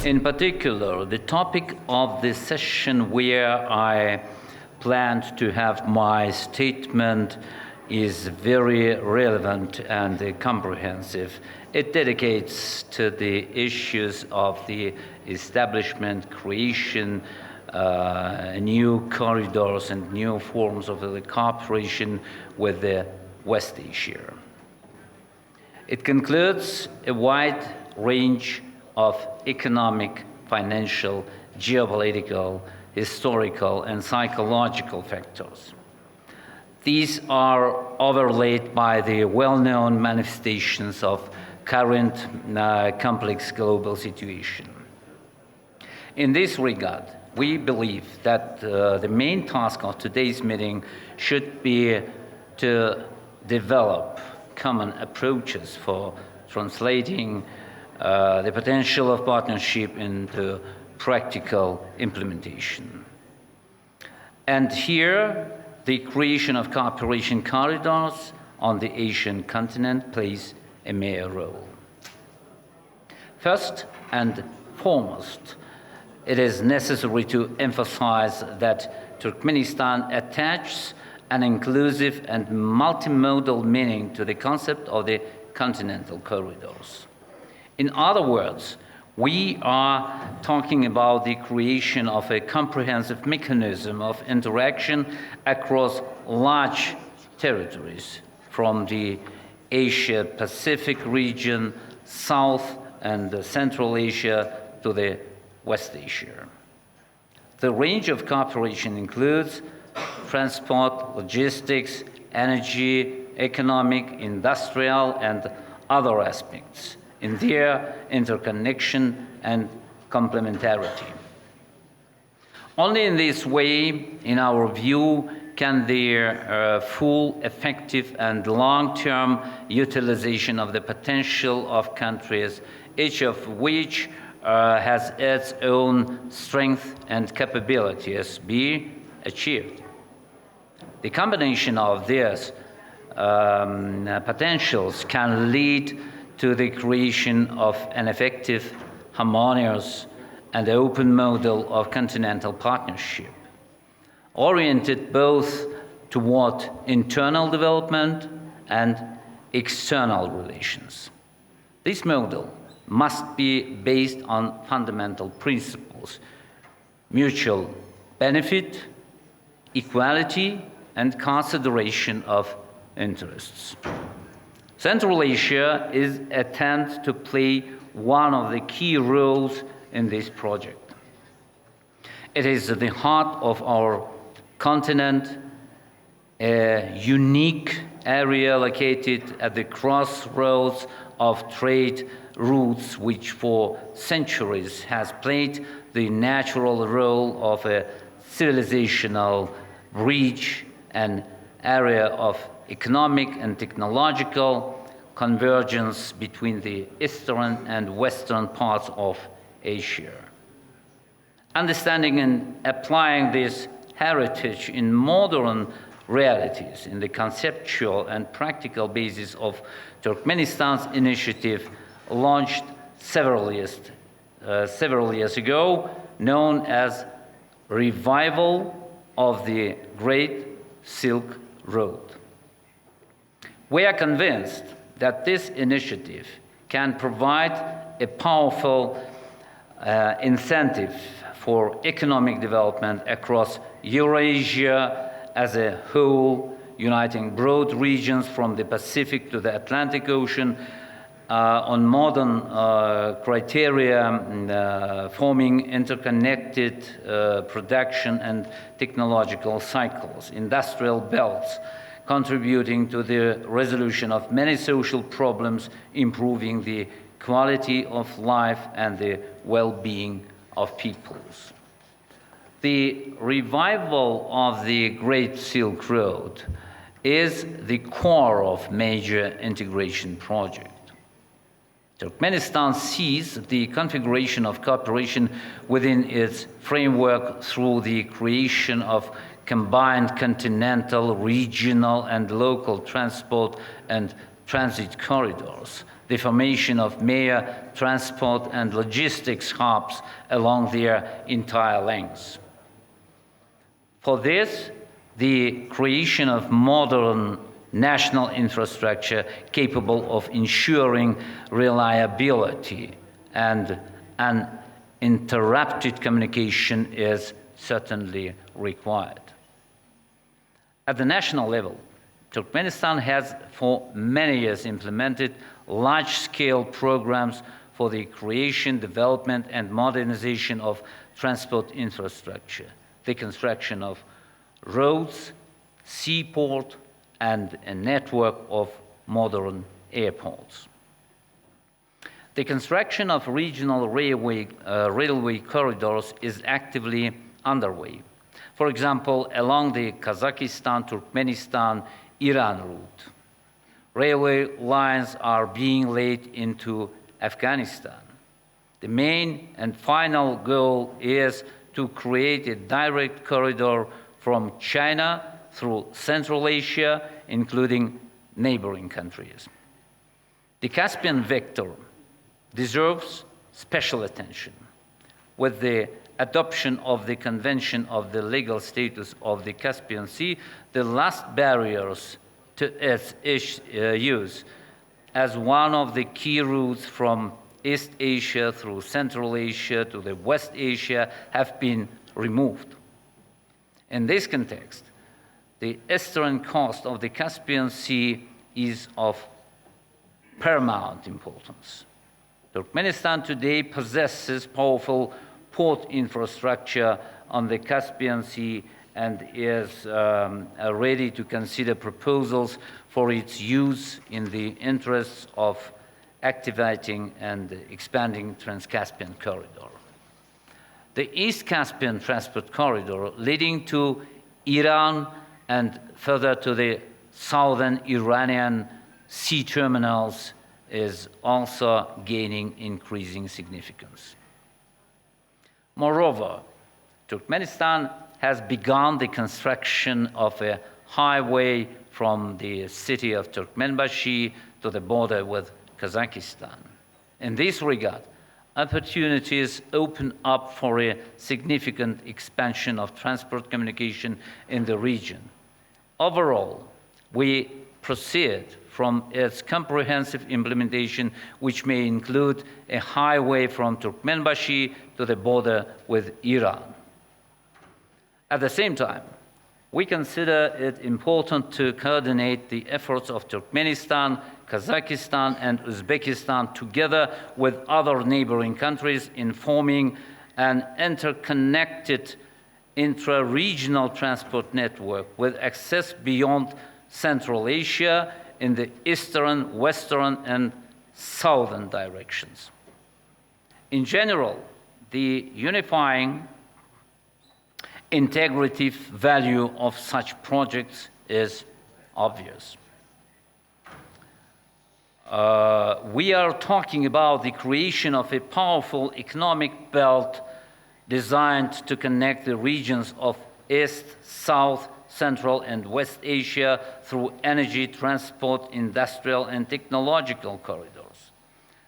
In particular, the topic of this session where I planned to have my statement is very relevant and comprehensive. It dedicates to the issues of the establishment, creation, new corridors and new forms of the cooperation with the West Asia. It concludes a wide range of economic, financial, geopolitical, historical, and psychological factors. These are overlaid by the well-known manifestations of current complex global situation. In this regard, we believe that the main task of today's meeting should be to develop common approaches for translating the potential of partnership into practical implementation. And here, the creation of cooperation corridors on the Asian continent plays a major role. First and foremost, it is necessary to emphasize that Turkmenistan attaches an inclusive and multimodal meaning to the concept of the continental corridors. In other words, we are talking about the creation of a comprehensive mechanism of interaction across large territories, from the Asia-Pacific region, South and Central Asia to the West Asia. The range of cooperation includes transport, logistics, energy, economic, industrial, and other aspects in their interconnection and complementarity. Only in this way, in our view, can their full, effective, and long-term utilization of the potential of countries, each of which has its own strength and capabilities, be achieved. The combination of these potentials can lead to the creation of an effective, harmonious, and open model of continental partnership, oriented both toward internal development and external relations. This model must be based on fundamental principles: mutual benefit, equality, and consideration of interests. Central Asia is attempted to play one of the key roles in this project. It is the heart of our continent, a unique area located at the crossroads of trade routes, which for centuries has played the natural role of a civilizational bridge, an area of economic and technological convergence between the eastern and western parts of Asia. Understanding and applying this heritage in modern realities in the conceptual and practical basis of Turkmenistan's initiative launched several years ago, known as Revival of the Great Silk Road. We are convinced that this initiative can provide a powerful incentive for economic development across Eurasia as a whole, uniting broad regions from the Pacific to the Atlantic Ocean on modern criteria, forming interconnected production and technological cycles, industrial belts, contributing to the resolution of many social problems, improving the quality of life and the well-being of peoples. The revival of the Great Silk Road is the core of major integration project. Turkmenistan sees the configuration of cooperation within its framework through the creation of combined continental, regional, and local transport and transit corridors, the formation of major transport and logistics hubs along their entire length. For this, the creation of modern national infrastructure capable of ensuring reliability and uninterrupted communication is certainly required. At the national level, Turkmenistan has for many years implemented large-scale programs for the creation, development, and modernization of transport infrastructure, the construction of roads, seaport, and a network of modern airports. The construction of regional railway corridors is actively underway. For example, along the Kazakhstan-Turkmenistan-Iran route, railway lines are being laid into Afghanistan. The main and final goal is to create a direct corridor from China through Central Asia, including neighboring countries. The Caspian vector deserves special attention. With the adoption of the Convention of the Legal Status of the Caspian Sea, the last barriers to its use as one of the key routes from East Asia through Central Asia to the West Asia have been removed. In this context, the eastern coast of the Caspian Sea is of paramount importance. Turkmenistan today possesses powerful port infrastructure on the Caspian Sea and is ready to consider proposals for its use in the interests of activating and expanding Trans-Caspian Corridor. The East Caspian Transport Corridor leading to Iran and further to the southern Iranian sea terminals is also gaining increasing significance. Moreover, Turkmenistan has begun the construction of a highway from the city of Turkmenbashi to the border with Kazakhstan. In this regard, opportunities open up for a significant expansion of transport communication in the region. Overall, we proceed from its comprehensive implementation, which may include a highway from Turkmenbashi to the border with Iran. At the same time, we consider it important to coordinate the efforts of Turkmenistan, Kazakhstan, and Uzbekistan together with other neighboring countries in forming an interconnected intra-regional transport network with access beyond Central Asia in the eastern, western, and southern directions. In general, the unifying integrative value of such projects is obvious. We are talking about the creation of a powerful economic belt designed to connect the regions of East, South, Central, and West Asia through energy, transport, industrial, and technological corridors.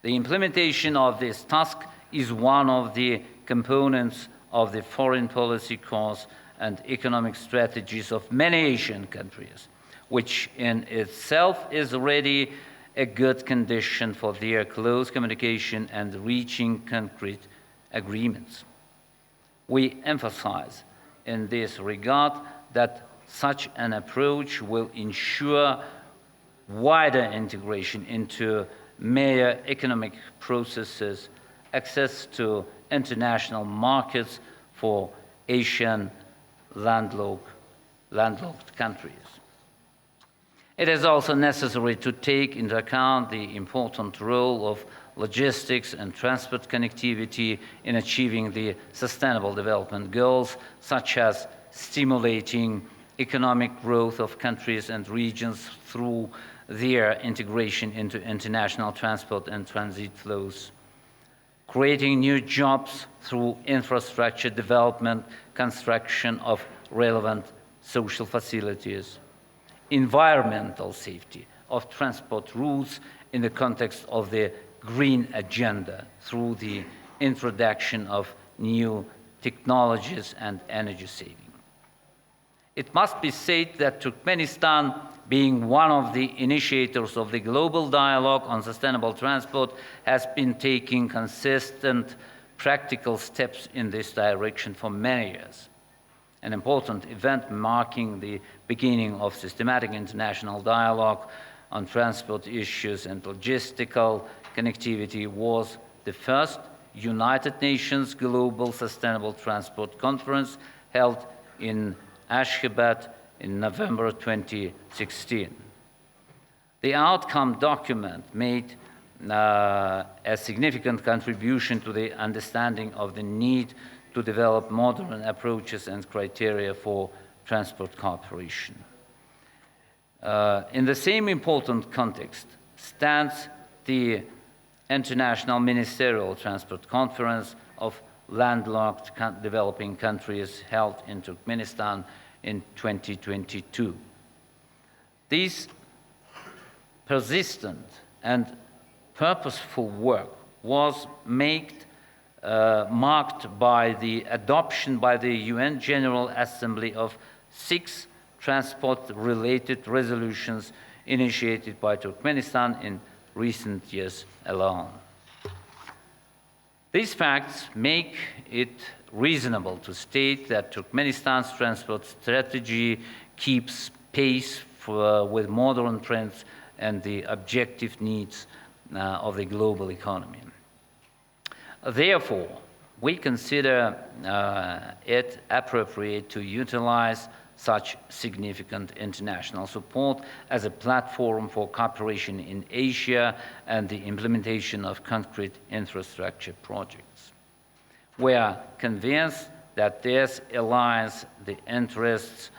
The implementation of this task is one of the components of the foreign policy course and economic strategies of many Asian countries, which in itself is already a good condition for their close communication and reaching concrete agreements. We emphasize in this regard that such an approach will ensure wider integration into major economic processes, access to international markets for Asian landlocked countries. It is also necessary to take into account the important role of logistics and transport connectivity in achieving the sustainable development goals, such as stimulating economic growth of countries and regions through their integration into international transport and transit flows, creating new jobs through infrastructure development, construction of relevant social facilities, environmental safety, of transport rules in the context of the green agenda through the introduction of new technologies and energy saving. It must be said that Turkmenistan, being one of the initiators of the global dialogue on sustainable transport, has been taking consistent practical steps in this direction for many years. An important event marking the beginning of systematic international dialogue on transport issues and logistical connectivity was the first United Nations Global Sustainable Transport Conference held in Ashgabat in November 2016. The outcome document made a significant contribution to the understanding of the need to develop modern approaches and criteria for transport cooperation. In the same important context stands the International Ministerial Transport Conference of landlocked developing countries held in Turkmenistan in 2022. This persistent and purposeful work was marked by the adoption by the UN General Assembly of 6 transport-related resolutions initiated by Turkmenistan in recent years alone. These facts make it reasonable to state that Turkmenistan's transport strategy keeps pace with modern trends and the objective needs of the global economy. Therefore, we consider it appropriate to utilize such significant international support as a platform for cooperation in Asia and the implementation of concrete infrastructure projects. We are convinced that this aligns the interests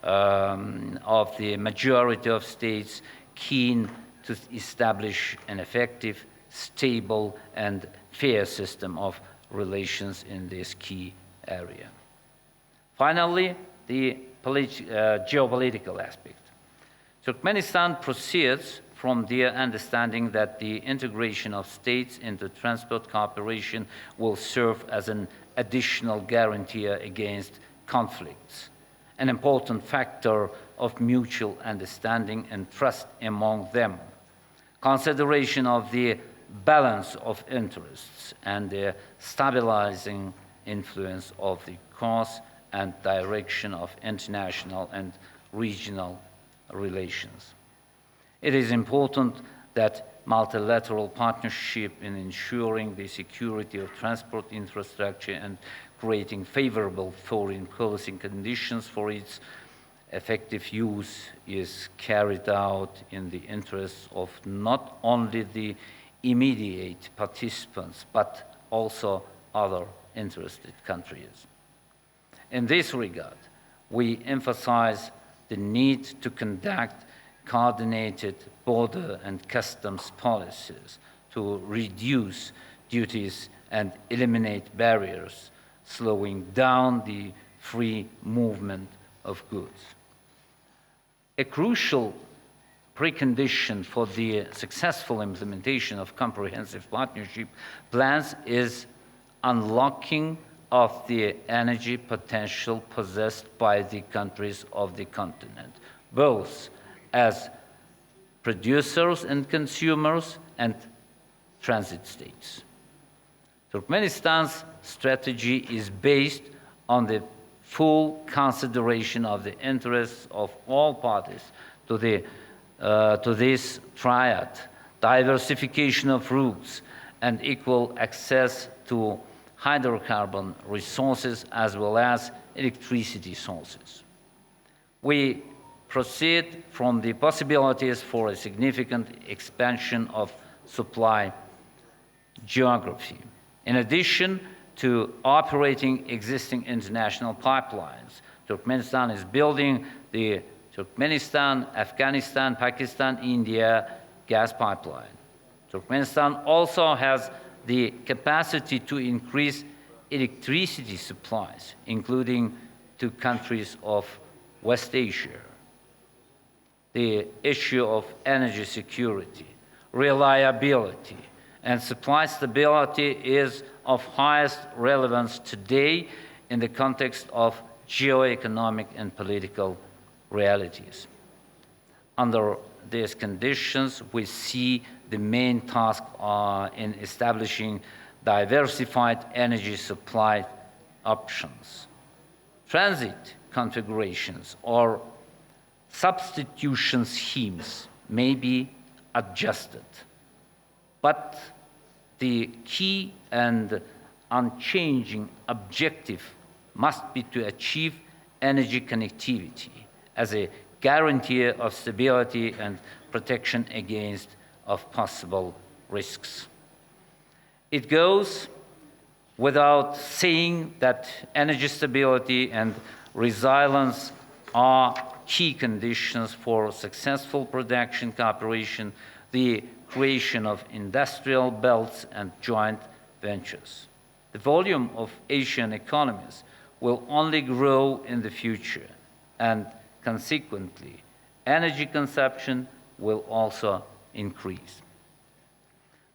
of the majority of states keen to establish an effective, stable, and fair system of relations in this key area. Finally, the geopolitical aspect. Turkmenistan proceeds from their understanding that the integration of states into transport cooperation will serve as an additional guarantee against conflicts, an important factor of mutual understanding and trust among them, consideration of the balance of interests, and the stabilizing influence of the course and direction of international and regional relations. It is important that multilateral partnership in ensuring the security of transport infrastructure and creating favorable foreign policy conditions for its effective use is carried out in the interests of not only the immediate participants, but also other interested countries. In this regard, we emphasize the need to conduct coordinated border and customs policies to reduce duties and eliminate barriers, slowing down the free movement of goods. A crucial precondition for the successful implementation of comprehensive partnership plans is unlocking of the energy potential possessed by the countries of the continent, both as producers and consumers and transit states. Turkmenistan's strategy is based on the full consideration of the interests of all parties to this triad, diversification of routes, and equal access to hydrocarbon resources as well as electricity sources. We proceed from the possibilities for a significant expansion of supply geography. In addition to operating existing international pipelines, Turkmenistan is building the Turkmenistan, Afghanistan, Pakistan, India gas pipeline. Turkmenistan also has the capacity to increase electricity supplies, including to countries of West Asia. the issue of energy security, reliability, and supply stability is of highest relevance today in the context of geo-economic and political realities. Under these conditions, we see the main task in establishing diversified energy supply options. Transit configurations or substitution schemes may be adjusted, but the key and unchanging objective must be to achieve energy connectivity as a guarantee of stability and protection against possible risks. It goes without saying that energy stability and resilience are key conditions for successful production cooperation, the creation of industrial belts and joint ventures. The volume of Asian economies will only grow in the future, and consequently, energy consumption will also increase.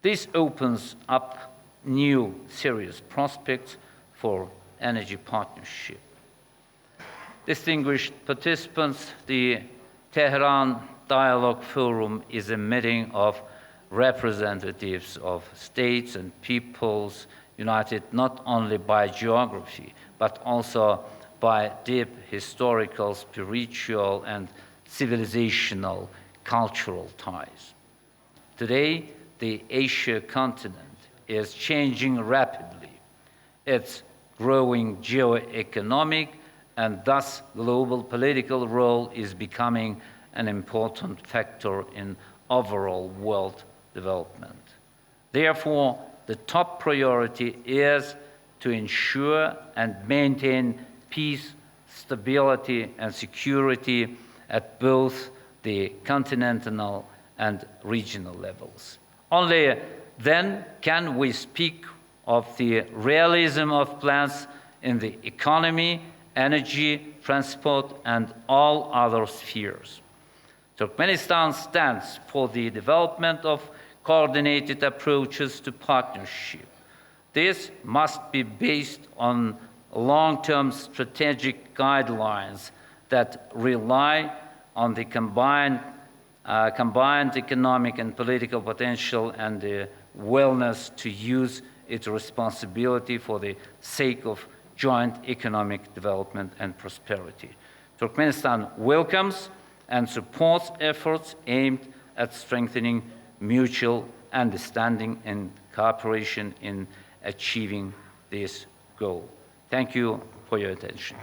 This opens up new serious prospects for energy partnership. Distinguished participants, the Tehran Dialogue Forum is a meeting of representatives of states and peoples united not only by geography, but also by deep historical, spiritual, and civilizational, cultural ties. Today, the Asia continent is changing rapidly. Its growing geo-economic and thus global political role is becoming an important factor in overall world development. Therefore, the top priority is to ensure and maintain peace, stability, and security at both the continental and regional levels. Only then can we speak of the realism of plans in the economy, energy, transport, and all other spheres. Turkmenistan stands for the development of coordinated approaches to partnership. This must be based on long-term strategic guidelines that rely on the combined economic and political potential and the willingness to use its responsibility for the sake of joint economic development and prosperity. Turkmenistan welcomes and supports efforts aimed at strengthening mutual understanding and cooperation in achieving this goal. Thank you for your attention.